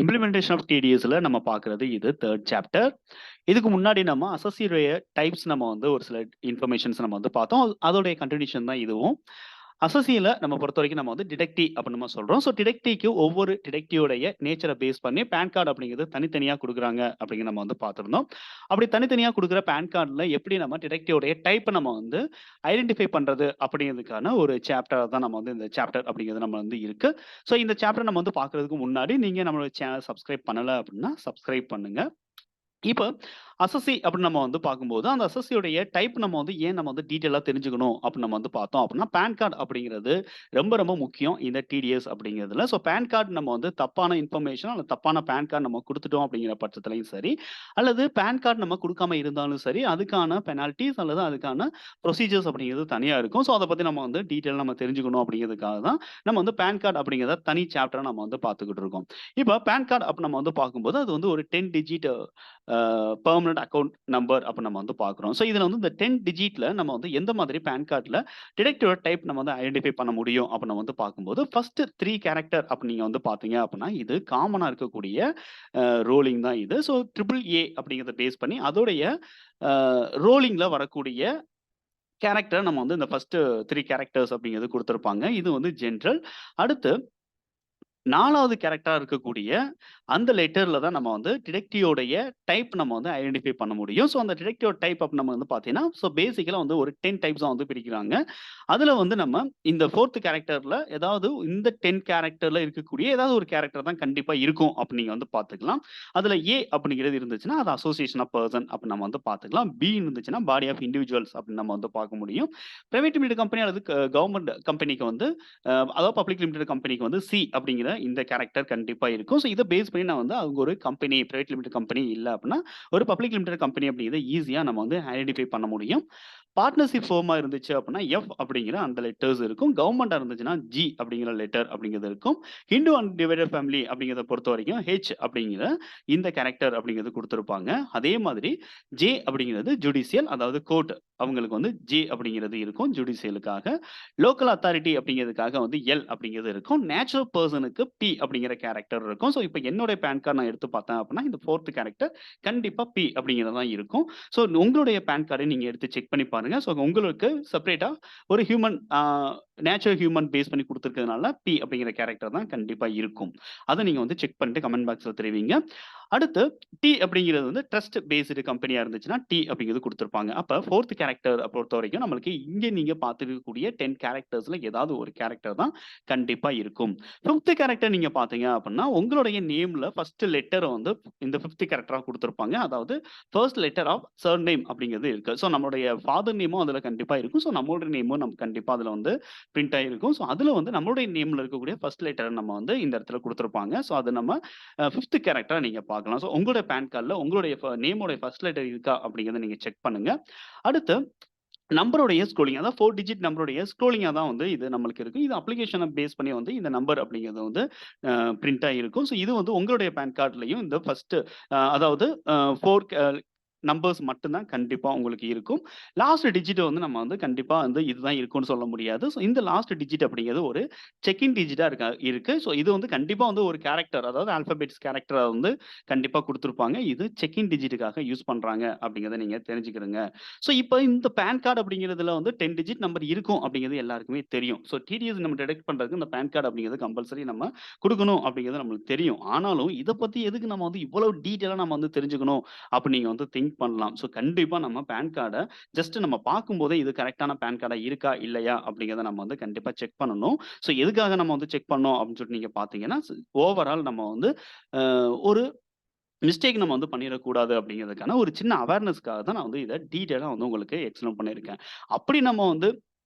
Implementation of டிடிஎஸ்ல நம்ம பார்க்குறது இது 3 சாப்டர். இதுக்கு முன்னாடி நம்ம அசஸ்ஸியுடைய டைப்ஸ் நம்ம வந்து ஒரு சில இன்ஃபர்மேஷன்ஸ் நம்ம வந்து பார்த்தோம். அதோடைய கன்டினியூஷன் தான் இதுவும். அசஸ்ஸியில நம்ம பொறுத்தவரைக்கும் நம்ம வந்து டிடெக்டீ அப்படின்னு நம்ம சொல்றோம். ஸோ டிடெக்டீக்கு ஒவ்வொரு டிடெக்டீயோடைய நேச்சர பேஸ் பண்ணி பான் கார்டு அப்படிங்கிறது தனித்தனியா குடுக்குறாங்க அப்படின்னு நம்ம வந்து பார்த்திருந்தோம். அப்படி தனித்தனியா குடுக்குற பான் கார்டுல எப்படி நம்ம டிடெக்டீயோடைய டைப்ப நம்ம வந்து ஐடென்டிஃபை பண்றது அப்படிங்கிறதுக்கான ஒரு சாப்டரா தான் நம்ம வந்து இந்த சாப்டர் அப்படிங்கிறது நம்ம வந்து இருக்கு. ஸோ இந்த சாப்டர் நம்ம வந்து பார்க்கறதுக்கு முன்னாடி நீங்க நம்மளோட சேனல் சப்ஸ்கிரைப் பண்ணல அப்படின்னா சப்ஸ்கிரைப் பண்ணுங்க. இப்ப அசஸ்ஸி அப்படின்னு நம்ம வந்து பார்க்கும்போது, அந்த அசஸ்ஸியோடைய டைப் நம்ம வந்து ஏன் நம்ம வந்து டீட்டெயிலா தெரிஞ்சுக்கணும் அப்படின்னு நம்ம வந்து பார்த்தோம் அப்படின்னா, பான் கார்டு அப்படிங்கிறது ரொம்ப ரொம்ப முக்கியம் இந்த டிடிஎஸ் அப்படிங்கிறதுல. ஸோ பான் கார்டு நம்ம வந்து தப்பான இன்ஃபர்மேஷன் அல்லது தப்பான பான் கார்டு நம்ம குடுத்துட்டோம் அப்படிங்கிற பட்சத்திலயும் சரி, அல்லது பான் கார்டு நம்ம குடுக்காம இருந்தாலும் சரி, அதுக்கான பெனால்டீஸ் அல்லது அதுக்கான ப்ரொசீஜர்ஸ் அப்படிங்கிறது தனியா இருக்கும். ஸோ அத பத்தி நம்ம வந்து டீட்டெயிலா நம்ம தெரிஞ்சுக்கணும் அப்படிங்கிறதுக்காக தான் நம்ம வந்து பான் கார்டு அப்படிங்கிறத தனி சாப்டரா நம்ம வந்து பார்த்துக்கிட்டு இருக்கோம். இப்ப பான் கார்டு அப்ப நம்ம வந்து பார்க்கும்போது, அது வந்து ஒரு 10 டிஜிட் பெர்மனன்ட் அக்கவுண்ட் நம்பர் அப்ப நம்ம வந்து பார்க்குறோம். ஸோ இதுல வந்து இந்த 10 டிஜிட்ல நம்ம வந்து எந்த மாதிரி பான் கார்ட்ல டிடெக்டரோட டைப் நம்ம வந்து ஐடென்டிஃபை பண்ண முடியும் அப்ப நம்ம வந்து பார்க்கும்போது, ஃபர்ஸ்ட் 3 கேரக்டர் அப்ப நீங்க வந்து பார்த்தீங்க அப்பன்னா, இது காமனா இருக்கக்கூடிய ரோலிங் தான் இது. ஸோ ட்ரிபிள் ஏ அப்படிங்கிறத பேஸ் பண்ணி அதோடைய அ ரோலிங்ல வரக்கூடிய கேரக்டர் நம்ம வந்து இந்த ஃபர்ஸ்ட் 3 கேரக்டர்ஸ் அப்படிங்கிறது குடுத்திருப்பாங்க. இது வந்து ஜெனரல். அடுத்து 4வது கேரக்டரா இருக்கக்கூடிய அந்த லெட்டர்ல தான் நம்ம வந்து டிடெக்டிவோடைய டைப் நம்ம வந்து ஐடென்டிஃபை பண்ண முடியும். ஸோ அந்த டிடெக்டிவ் டைப் அப்ப நம்ம வந்து பார்த்தீங்கன்னா, ஸோ பேசிக்கலா வந்து ஒரு 10 டைப்ஸா வந்து பிரிக்கிறாங்க. அதுல வந்து நம்ம இந்த 4த் கேரக்டர்ல ஏதாவது இந்த 10 கேரக்டர்ல இருக்கக்கூடிய ஏதாவது ஒரு கேரக்டர் தான் கண்டிப்பா இருக்கும் அப்படின்னு நீங்க வந்து பார்த்துக்கலாம். அதுல ஏ அப்படிங்கிறது இருந்துச்சுன்னா, அது அசோசியேஷன் ஆஃப் பெர்சன் அப்படின்னு நம்ம வந்து பார்த்துக்கலாம். பி இருந்துச்சுன்னா பாடி ஆஃப் இண்டிவிஜுவல்ஸ் அப்படின்னு நம்ம வந்து பார்க்க முடியும். பிரைவேட் லிமிடெட் கம்பெனி அல்லது கவர்ன்மென்ட் கம்பெனிக்கு வந்து அதாவது பப்ளிக் லிமிடெட் கம்பெனிக்கு வந்து சி அப்படிங்கிற இந்த கேரக்டர் கண்டிப்பா இருக்கும். ஸோ இத பேஸ் பண்ணி நான் வந்து அவங்க ஒரு கம்பெனி பிரைவேட் லிமிடெட் கம்பெனி இல்ல அப்படின்னா, ஒரு பப்ளிக் லிமிடெட் கம்பெனி அப்படிங்கிறத ஈஸியா நம்ம வந்து ஐடென்டிஃபை பண்ண முடியும். பார்ட்னர்ஷிப் ஃபர்மா இருந்துச்சு அப்படின்னா, எஃப் அப்படிங்கிற அந்த லெட்டர்ஸ் இருக்கும். கவர்ன்மென்ட்டா இருந்துச்சுன்னா, ஜி அப்படிங்கிற லெட்டர் அப்படிங்கிறது இருக்கும். ஹிந்து அன்டிவைடட் ஃபேமிலி அப்படிங்கிறத பொறுத்தவரைக்கும், ஹெச் அப்படிங்கிற இந்த கேரக்டர் அப்படிங்கிறது குடுத்திருப்பாங்க. அதே மாதிரி ஜே அப்படிங்கிறது ஜுடிஷியல் அதாவது கோர்ட் அவங்களுக்கு வந்து ஜே அப்படிங்கிறது இருக்கும் ஜுடிஷியலுக்காக. லோக்கல் அத்தாரிட்டி அப்படிங்கிறதுக்காக வந்து எல் அப்படிங்கிறது இருக்கும். நேச்சுரல் பெர்சனுக்கு பி அப்படிங்கிற கேரக்டர் இருக்கும். ஸோ இப்ப என்னுடைய பான் கார்ட் நான் எடுத்து பார்த்தேன் அப்படின்னா, இந்த 4த் கேரக்டர் கண்டிப்பா பி அப்படிங்கிறது தான் இருக்கும். ஸோ உங்களுடைய பான் கார்டை நீங்க எடுத்து செக் பண்ணி பாருங்க. ஸோ உங்களுக்கு செப்பரேட்டா ஒரு ஹியூமன் நேச்சுரல் ஹியூமன் பேஸ் பண்ணி குடுத்திருக்கிறதுனால பி அப்படிங்கிற கேரக்டர் தான் கண்டிப்பா இருக்கும். அத நீங்க வந்து செக் பண்ணிட்டு கமெண்ட் பாக்ஸ்ல தெரிவிங்க. அடுத்து டி அப்படிங்கிறது வந்து ட்ரஸ்ட் பேஸ்டு கம்பெனியா இருந்துச்சுன்னா, டி அப்படிங்கிறது குடுத்திருப்பாங்க. அப்ப 4த் கேரக்டர் பொறுத்தவரைக்கும் நம்மளுக்கு இங்க நீங்க பார்த்திருக்கக்கூடிய 10 கேரக்டர்ஸ்ல ஏதாவது ஒரு கேரக்டர் தான் கண்டிப்பா இருக்கும். 5த் கேரக்டர் நீங்க பார்த்தீங்க அப்படின்னா, உங்களுடைய நேம்ல ஃபர்ஸ்ட் லெட்டர் வந்து இந்த 5த் கேரக்டரா குடுத்திருப்பாங்க. அதாவது ஃபர்ஸ்ட் லெட்டர் ஆஃப் சர்நேம் அப்படிங்கிறது இருக்கு. ஸோ நம்மளுடைய ஃபாதர் நேமும் அதுல கண்டிப்பா இருக்கும். ஸோ நம்மளோட நேமும் கண்டிப்பா அதுல வந்து பிரிண்ட் ஆயிருக்கும். ஸோ அதுல வந்து நம்மளுடைய நேம்ல இருக்கக்கூடிய ஃபர்ஸ்ட் லெட்டர் நம்ம வந்து இந்த இடத்துல குடுத்திருப்பாங்க. ஸோ அது நம்ம 5த் கேரக்டரா நீங்க பார்க்கலாம். ஸோ உங்களுடைய பான் கார்ட்ல உங்களுடைய நேமோட ஃபர்ஸ்ட் லெட்டர் இருக்கா அப்படிங்கிறத நீங்க செக் பண்ணுங்க. அடுத்து நம்பருடைய ஸ்க்ரோலிங் அதாவது 4 டிஜிட் நம்பருடைய ஸ்க்ரோலிங்கா தான் வந்து இது நம்மளுக்கு இருக்கு. இது அப்ளிகேஷன பேஸ் பண்ணி வந்து இந்த நம்பர் அப்படிங்கிறது வந்து பிரிண்ட் ஆகியிருக்கும். ஸோ இது வந்து உங்களுடைய பான் கார்ட்லயும் இந்த ஃபர்ஸ்ட் அதாவது 4 நம்பர்ஸ் மட்டும் தான் கண்டிப்பா உங்களுக்கு இருக்கும். லாஸ்ட் டிஜிட் வந்து நம்ம வந்து கண்டிப்பா வந்து இதுதான் இருக்கும்னு சொல்ல முடியாது. ஸோ இந்த லாஸ்ட் டிஜிட் அப்படிங்கிறது ஒரு செக் இன் டிஜிட்டா இருக்கு. ஸோ இது வந்து கண்டிப்பா வந்து ஒரு கேரக்டர் அதாவது ஆல்பாபெட்ஸ் கேரக்டரா வந்து கண்டிப்பா குடுத்திருப்பாங்க. இது செக் இன் டிஜிட்டுக்காக யூஸ் பண்றாங்க அப்படிங்கிறத நீங்க தெரிஞ்சுக்கிடுங்க. ஸோ இப்ப இந்த பான் கார்டு அப்படிங்கிறதுல வந்து 10 டிஜிட் நம்பர் இருக்கும் அப்படிங்கிறது எல்லாருக்குமே தெரியும். ஸோ டிடிஎஸ் நம்ம டிடெக்ட் பண்றதுக்கு இந்த பான் கார்டு அப்படிங்கிறது கம்பல்சரி நம்ம குடுக்கணும் அப்படிங்கிறது நம்மளுக்கு தெரியும். ஆனாலும் இத பத்தி எதுக்கு நம்ம வந்து இவ்வளவு டீட்டெயிலா நம்ம வந்து தெரிஞ்சுக்கணும் அப்படி நீங்க வந்து திங்க் பண்ணலாம். ஸோ கண்டிப்பா நம்ம பான் கார்ட ஜஸ்ட் நம்ம பார்க்கும்போதே இது கரெக்ட்டான பான் கார்டா இருக்கா? இல்லையா? அப்படிங்கிறத நம்ம வந்து கண்டிப்பா செக் பண்ணணும். ஸோ எதுக்காக நம்ம வந்து செக் பண்ணோம் அப்படின்னு சொல்லிட்டு நீங்க பார்த்தீங்கன்னா, ஓவரால் நம்ம வந்து அ ஒரு மிஸ்டேக் நம்ம வந்து பண்ணிறக்கூடாது அப்படிங்கிறதுக்கான ஒரு சின்ன அவேர்னஸ்க்காக தான் நான் வந்து இத டீட்டெயிலா வந்து உங்களுக்கு எக்ஸ்பிளைன் பண்ணியிருக்கேன். அப்படி நம்ம வந்து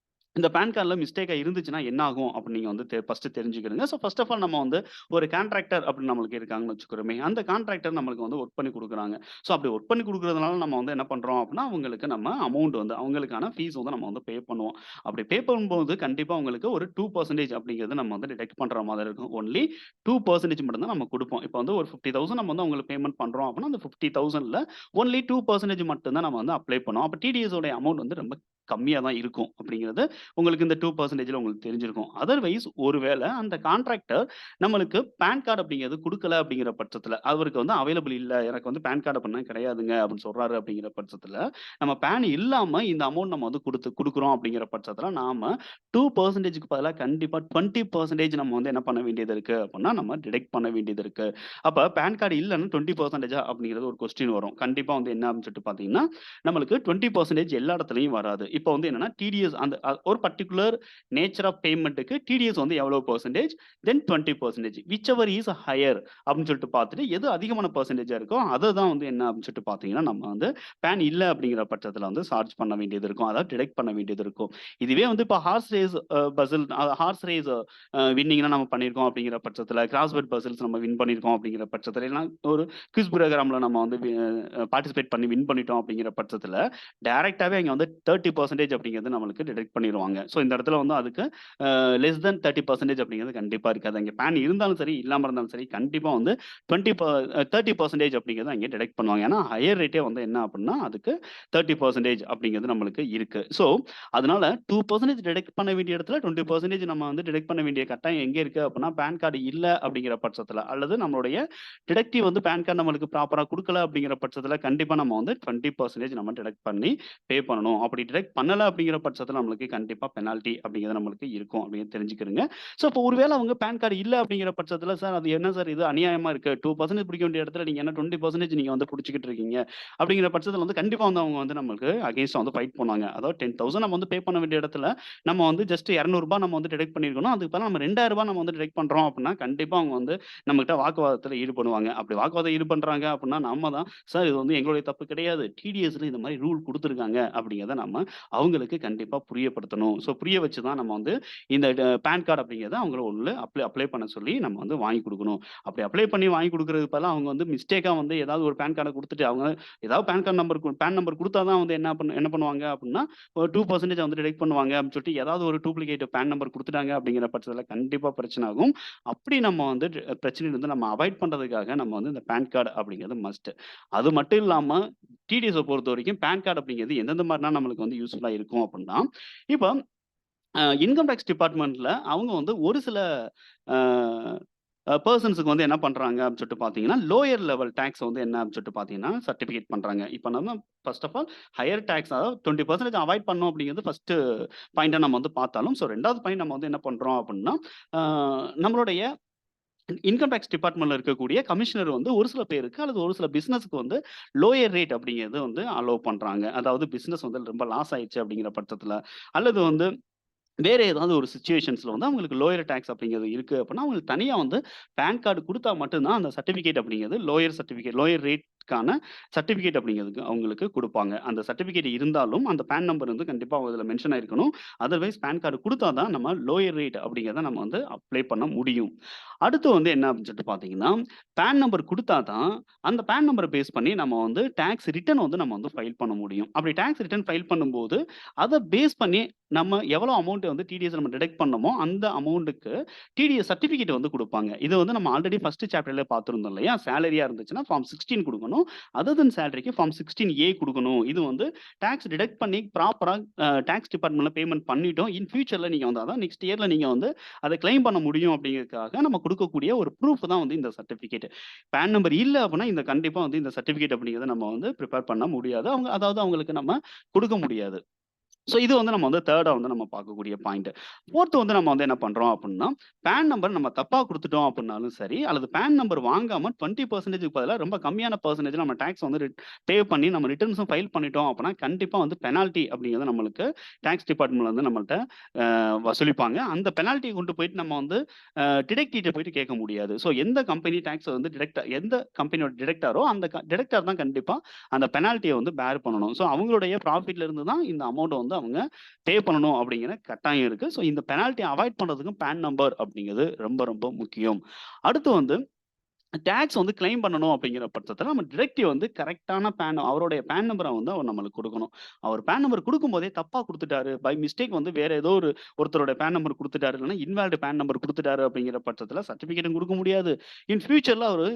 இந்த பான் கார்ட்ல மிஸ்டேக்கா இருந்துச்சுன்னா என்ன ஆகும் அப்படின்னு நீங்க வந்து ஃபர்ஸ்ட் தெரிஞ்சுக்கிடுங்க. ஸோ ஃபர்ஸ்ட் ஆஃப் ஆல் நம்ம வந்து ஒரு கான்ட்ராக்டர் அப்படின்னு நம்மளுக்கு இருக்காங்கன்னு வச்சுக்கிறோமே. அந்த கான்ட்ராக்டர் நம்மளுக்கு வந்து ஒர்க் பண்ணி குடுக்குறாங்க. ஸோ அப்படி ஒர்க் பண்ணி குடுக்குறதுனால நம்ம வந்து என்ன பண்றோம் அப்படின்னா, அவங்களுக்கு நம்ம அமௌண்ட் வந்து அவங்களுக்கான ஃபீஸ் வந்து நம்ம வந்து பே பண்ணுவோம். அப்படி பே பண்ணும்போது கண்டிப்பா உங்களுக்கு ஒரு 2% அப்படிங்கிறது நம்ம வந்து டிடக்ட் பண்ற மாதிரி இருக்கும். ஒன்லி 2% மட்டும் தான் நம்ம குடுப்போம். இப்ப வந்து ஒரு 50,000 நம்ம வந்து அவங்களுக்கு பேமெண்ட் பண்றோம் அப்படின்னா, அந்த 50,000ல ஒன்லி 2% மட்டும் தான் நம்ம வந்து அப்ளை பண்ணுவோம். அப்ப டிடிஎஸ் உடைய அமௌண்ட் வந்து ரொம்ப கம்மியா தான் இருக்கும் அப்படிங்கிறது உங்களுக்கு இந்த 2%ல உங்களுக்கு தெரிஞ்சிருக்கும். அதர்வைஸ் ஒருவேளை அந்த கான்ட்ராக்டர் நம்மளுக்கு பான் கார்டு அப்படிங்கிறது குடுக்கல அப்படிங்கிற பட்சத்தில, அவருக்கு வந்து அவைலபிள் இல்ல. எனக்கு வந்து பான் கார்டு அப்படின்னா கிடையாதுங்க அப்படின்னு சொல்றாரு அப்படிங்கிற பட்சத்தில, நம்ம பான் இல்லாம இந்த அமௌண்ட் நம்ம வந்து குடுக்குறோம் அப்படிங்கிற பட்சத்தில, நாம 2%க்கு பதிலா கண்டிப்பா 20% நம்ம வந்து என்ன பண்ண வேண்டியது இருக்கு அப்படின்னா, நம்ம டிடக்ட் பண்ண வேண்டியது இருக்கு. அப்ப பான் கார்டு இல்லன்னா 20% அப்படிங்கிறது ஒரு கொஸ்டின் வரும். கண்டிப்பா வந்து என்ன அப்படின்னு சொல்லிட்டு பார்த்தீங்கன்னா, நம்மளுக்கு 20% எல்லா இடத்துலயும் வராது. இப்ப வந்து என்னன்னா டிடிஎஸ் அந்த ஒரு பர்ட்டிகுலர் நேச்சர் ஆஃப் பேமெண்ட்க்கு டிடிஎஸ் வந்து எவ்வளவு percentage, then 20% which ever is higher அப்படின்னு சொல்லிட்டு பார்த்துட்டு, எது அதிகமான பெர்சன்டேஜா இருக்கோ அத தான் வந்து என்ன அப்படின்னு சொல்லிட்டு பார்த்தீங்கன்னா, நம்ம வந்து பான் இல்ல அப்படிங்கிற பட்சத்தில வந்து சார்ஜ் பண்ண வேண்டியது இருக்கும். அதாவது டிடக்ட் பண்ண வேண்டியது இருக்கும். இதுவே வந்து இப்ப horse race puzzle horse race வின்னிங்னா நம்ம பண்ணியிருக்கோம் அப்படிங்கிற பட்சத்தில, கிராஸ்வேர்ட் பசில்ஸ் நம்ம வின் பண்ணியிருக்கோம் அப்படிங்கிற பட்சத்தில, இல்லனா ஒரு குவிஸ் புரோகிராம்ல நம்ம வந்து பார்ட்டிசிபேட் பண்ணி வின் பண்ணிட்டோம் அப்படிங்கிற பட்சத்தில, டைரக்ட்டாவே அங்க வந்து 30% அப்படிங்கிறது நம்மளுக்கு டிடக்ட் பண்ணிருவாங்க. ஸோ இந்த இடத்துல வந்து அதுக்கு லெஸ் தென் 30% அப்படிங்கிறது கண்டிப்பா இருக்காது. அங்க பான் இருந்தாலும் சரி, இல்லாம இருந்தாலும் சரி, கண்டிப்பா வந்து 30% அப்படிங்கிறத அங்கே டிடக்ட் பண்ணுவாங்க. ஏன்னா ஹையர் ரேட்டே வந்து என்ன அப்படின்னா, அதுக்கு 30% அப்படிங்கிறது நம்மளுக்கு இருக்கு. ஸோ அதனால 2% டிடக்ட் பண்ண வேண்டிய இடத்துல 20% நம்ம வந்து டிடக்ட் பண்ண வேண்டிய கட்டாயம் எங்க இருக்கு அப்படின்னா, பான் கார்டு இல்ல அப்படிங்கிற பட்சத்துல, அல்லது நம்மளுடைய டிடக்டிவ் வந்து பான் கார்டு நம்மளுக்கு ப்ராப்பரா குடுக்கல அப்படிங்கிற பட்சத்துல, கண்டிப்பா நம்ம வந்து 20% நம்ம டிடக்ட் பண்ணி பே பண்ணணும். அப்படி டிடக்ட் பண்ணல அப்படிங்கிற பட்சத்துல நம்மளுக்கு கண்டிப்பா பெனால்டி அப்படிங்கிறது நம்மளுக்கு இருக்கும் அப்படின்னு தெரிஞ்சுக்கிறங்க. ஸோ இப்போ ஒருவேளை அவங்க பான் கார்டு இல்ல அப்படிங்கிற பட்சத்துல, சார் அது என்ன சார் இது அநியாயமா இருக்கு. 2% பிடிக்க வேண்டிய இடத்துல நீங்க என்ன 20% நீங்க வந்து புடிச்சுக்கிட்டு இருக்கீங்க. அப்படிங்கிற பட்சத்துல வந்து கண்டிப்பா வந்து அவங்க வந்து நம்மளுக்கு அகைன்ஸ்டா வந்து ஃபைட் பண்ணுவாங்க. அதாவது 10,000 நம்ம வந்து பே பண்ண வேண்டிய இடத்துல, நம்ம வந்து ஜஸ்ட் ரூ. 200 நம்ம வந்து டிடக்ட் பண்ணியிருக்கணும். அதுக்கு பதிலா நம்ம ரூ. 2000 நம்ம வந்து டிடக்ட் பண்றோம் அப்படின்னா, கண்டிப்பா அவங்க வந்து நம்மகிட்ட வாக்குவாதத்துல ஈடுபடுவாங்க. அப்படி வாக்குவாதம் ஈடுபண்றாங்க அப்படின்னா, நம்ம தான் சார் இது வந்து எங்களுடைய தப்பு கிடையாது. டிடிஎஸ்ல இந்த மாரி ரூல் குடுத்துருக்காங்க அப்படிங்கிறத நம்ம அவங்களுக்கு கண்டிப்பா புரியப்படுத்தணும். ஸோ புரிய வச்சு தான் நம்ம வந்து இந்த பான் கார்டு அப்படிங்கிறத அவங்கள உள்ள அப்ளை பண்ண சொல்லி நம்ம வந்து வாங்கி குடுக்கணும். அப்படி அப்ளை பண்ணி வாங்கி குடுக்குறதுக்கு பதிலா அவங்க வந்து மிஸ்டேக்கா வந்து ஏதாவது ஒரு பான் கார்ட குடுத்துட்டு அவங்க ஏதாவது பான் நம்பர் குடுத்தா தான் வந்து என்ன பண்ணுவாங்க அப்படின்னா, ஒரு 2% வந்து டிடக்ட் பண்ணுவாங்க அப்படின்னு சொல்லிட்டு ஏதாவது ஒரு டூப்ளிகேட் பான் நம்பர் குடுத்துட்டாங்க அப்படிங்கிற பட்சத்தில கண்டிப்பா பிரச்சனை ஆகும். அப்படி நம்ம வந்து பிரச்சனையிலிருந்து நம்ம அவாய்ட் பண்றதுக்காக நம்ம வந்து இந்த பான் கார்டு அப்படிங்கிறது மஸ்ட். அது மட்டும் இல்லாம டிடிஎஸ பொறுத்தவரைக்கும் பான் கார்டு அப்படிங்கிறது எந்தெந்த மாரிலாம் நம்மளுக்கு வந்து யூஸ்ஃபுல்லா இருக்கும் அப்படின்னா, இப்ப இன்கம் டாக்ஸ் டிபார்ட்மெண்ட்ல அவங்க வந்து ஒரு சில அ பெர்சன்ஸ்க்கு வந்து என்ன பண்றாங்க அப்படின்னு சொல்லிட்டு பார்த்தீங்கன்னா, லோயர் லெவல் டாக்ஸ் வந்து என்ன அப்படின்னு சொல்லிட்டு பார்த்தீங்கன்னா, சர்டிஃபிகேட் பண்றாங்க. இப்ப நம்ம first of all higher tax அதாவது 20% அவாய்ட் பண்ணணும் அப்படிங்கிறது ஃபர்ஸ்ட் பாயிண்ட்டா நம்ம வந்து பார்த்தாலும், ஸோ 2வது பாயிண்ட் நம்ம வந்து என்ன பண்றோம் அப்படின்னா, அ நம்மளுடைய இன்கம் டாக்ஸ் டிபார்ட்மெண்ட்ல இருக்கக்கூடிய கமிஷனர் வந்து ஒரு சில பேருக்கு அல்லது ஒரு சில பிசினஸ்க்கு வந்து லோயர் ரேட் அப்படிங்கிறது வந்து அலோவ் பண்றாங்க. அதாவது பிசினஸ் வந்து ரொம்ப லாஸ் ஆயிடுச்சு அப்படிங்கிற பட்சத்துல, அல்லது வந்து வேற ஏதாவது ஒரு சிச்சுவேஷன்ஸ்ல வந்து அவங்களுக்கு லோயர் டாக்ஸ் அப்படிங்கிறது இருக்கு அப்படின்னா, அவங்களுக்கு தனியா வந்து பான் கார்டு குடுத்தா மட்டும் தான் அந்த சர்டிஃபிகேட் அப்படிங்கிறது லோயர் ரேட்க்கான சர்டிஃபிகேட் அப்படிங்கிறதுக்கு அவங்களுக்கு குடுப்பாங்க. அந்த சர்டிஃபிகேட் இருந்தாலும் அந்த பான் நம்பர் வந்து கண்டிப்பா அதுல மென்ஷன் ஆயிருக்கணும். அதர்வைஸ் பான் கார்டு குடுத்தா தான் நம்ம லோயர் ரேட் அப்படிங்கிறத நம்ம வந்து அப்ளை பண்ண முடியும். அடுத்து வந்து என்ன அப்படின்னு சொல்லிட்டு பார்த்தீங்கன்னா, பான் நம்பர் குடுத்தா தான் அந்த பான் நம்பர பேஸ் பண்ணி நம்ம வந்து டாக்ஸ் ரிட்டர்ன் வந்து நம்ம வந்து ஃபைல் பண்ண முடியும். அப்படி டாக்ஸ் ரிட்டர்ன் ஃபைல் பண்ணும்போது, அத பேஸ் பண்ணி நம்ம எவ்வளோ அமௌண்ட் வந்து டிடிஎஸ் நம்ம டிடக்ட் பண்ணோமோ, அந்த அமௌண்ட்க்கு டிடிஎஸ் சர்டிஃபிகேட் வந்து குடுப்பாங்க. இது வந்து நம்ம ஆல்ரெடி ஃபர்ஸ்ட் சாப்டர்ல பார்த்திருந்தோம் இல்லையா? சேலரியா இருந்துச்சுன்னா ஃபார்ம் 16 குடுக்கணும். அதர் தென் சேலரிக்கு ஃபார்ம் 16A குடுக்கணும். இது வந்து டாக்ஸ் டிடக்ட் பண்ணி ப்ராப்பரா டாக்ஸ் டிபார்ட்மெண்ட்ல பேமெண்ட் பண்ணிட்டோம். இன் ஃபியூச்சர்ல நீங்க வந்து அதான் நெக்ஸ்ட் இயர்ல நீங்க வந்து அத கிளைம் பண்ண முடியும் அப்படிங்கிறதுக்காக நம்ம குடுக்கக்கூடிய ஒரு ப்ரூஃப் தான் வந்து இந்த சர்டிஃபிகேட். பான் நம்பர் இல்ல அப்படின்னா, இந்த கண்டிப்பா வந்து இந்த சர்டிஃபிகேட் அப்படிங்கிறத நம்ம வந்து பிரிப்பேர் பண்ண முடியாது. அதாவது அவங்களுக்கு நம்ம குடுக்க முடியாது. ஸோ இது வந்து நம்ம வந்து 3ஆ வந்து நம்ம பார்க்கக்கூடிய பாயிண்ட். 4த் வந்து நம்ம வந்து என்ன பண்றோம் அப்டின்னா, பான் நம்பர் நம்ம தப்பா குடுத்துட்டோம் அப்டின்னாலும் சரி, அல்லது பான் நம்பர் வாங்காம 20%க்கு பதிலா ரொம்ப கம்மியான பெர்சன்டேஜ் நம்ம டாக்ஸ் வந்து பே பண்ணி நம்ம ரிட்டர்ன்ஸும் ஃபைல் பண்ணிட்டோம் அப்டின்னா, கண்டிப்பா வந்து பெனால்டி அப்டிங்கிறது நம்மளுக்கு டாக்ஸ் டிபார்ட்மெண்ட்ல வந்து நம்மள்ட்ட வசூலிப்பாங்க. அந்த பெனால்டிய கொண்டு போயிட்டு நம்ம வந்து டிடக்டீட்ட போயிட்டு கேட்க முடியாது. ஸோ எந்த கம்பெனி டாக்ஸ வந்து எந்த கம்பெனியோட டிடக்டாரோ அந்த டிடக்டார் தான் கண்டிப்பா அந்த பெனால்டிய வந்து பேர் பண்ணணும். ஸோ அவங்களுடைய ப்ராஃபிட்ல இருந்து தான் இந்த அமௌண்ட்ட வந்து அவங்க பே பண்ணணும் அப்படிங்கிற கட்டாயம் இருக்கு. ஸோ இந்த பெனால்டிய அவாய்ட் பண்றதுக்கும் பான் நம்பர் அப்படிங்கிறது ரொம்ப ரொம்ப முக்கியம். அடுத்து வந்து டாக்ஸ் வந்து கிளைம் பண்ணணும் அப்படிங்கிற பட்சத்தில நம்ம டிடெக்டிவ் வந்து கரெக்ட்டான அவருடைய பான் நம்பர வந்து அவர் நம்மளுக்கு குடுக்கணும். அவர் பான் நம்பர் குடுக்கும்போதே தப்பா குடுத்துட்டாரு. பை மிஸ்டேக் வந்து வேற ஏதோ ஒருத்தரோட பான் நம்பர் குடுத்துட்டாரு. இல்லன்னா இன்வாலிட் பான் நம்பர் குடுத்துட்டாரு அப்படிங்கிற பட்சத்தில சர்டிஃபிகேட்டும் குடுக்க முடியாது. இன் ஃபியூச்சர்ல அவரு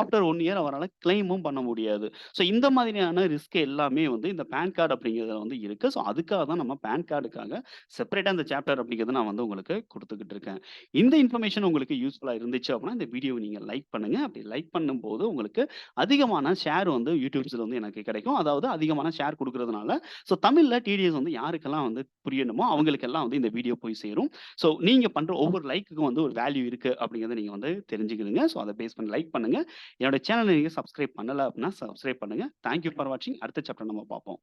ஆஃப்டர் 1 இயர் அவரால கிளைமும் பண்ண முடியாது. ஸோ இந்த மாதிரியான ரிஸ்க் எல்லாமே வந்து இந்த பான் கார்ட் அப்படிங்கிறதுல வந்து இருக்கு. ஸோ அதுக்காக தான் நம்ம பான் கார்டுக்காக செப்பரேட்டா இந்த சாப்டர் அப்படிங்கிறத நான் வந்து உங்களுக்கு குடுத்துக்கிட்டு இருக்கேன். இந்த இன்ஃபர்மேஷன் உங்களுக்கு யூஸ்ஃபுல்லா இருந்துச்சு அப்படின்னா, இந்த வீடியோவ நீங்க லைக் பண்ணுங்க. அப்படி லைக் பண்ணும்போது உங்களுக்கு அதிகமான ஷேர் வந்து யூடியூப்ஸ்ல வந்து எனக்கு கிடைக்கும். அதாவது அதிகமான ஷேர் குடுக்குறதுனால, ஸோ தமிழ்ல டிடிஎஸ் வந்து யாருக்கெல்லாம் வந்து புரியணுமோ, அவங்களுக்கெல்லாம் வந்து இந்த வீடியோ போய் சேரும். ஸோ நீங்க பண்ற ஒவ்வொரு லைக்குக்கும் வந்து ஒரு வேல்யூ இருக்கு அப்படிங்கிறத நீங்க வந்து தெரிஞ்சுக்கிடுங்க. ஸோ அத பேஸ் பண்ணி லைக் பண்ணுங்க. என்னோட சேனல நீங்க சப்ஸ்கிரைப் பண்ணல அப்படின்னா சப்ஸ்கிரைப் பண்ணுங்க. தேங்க் யூ ஃபார் வாட்சிங். அடுத்த சாப்டர் நம்ம பார்ப்போம்.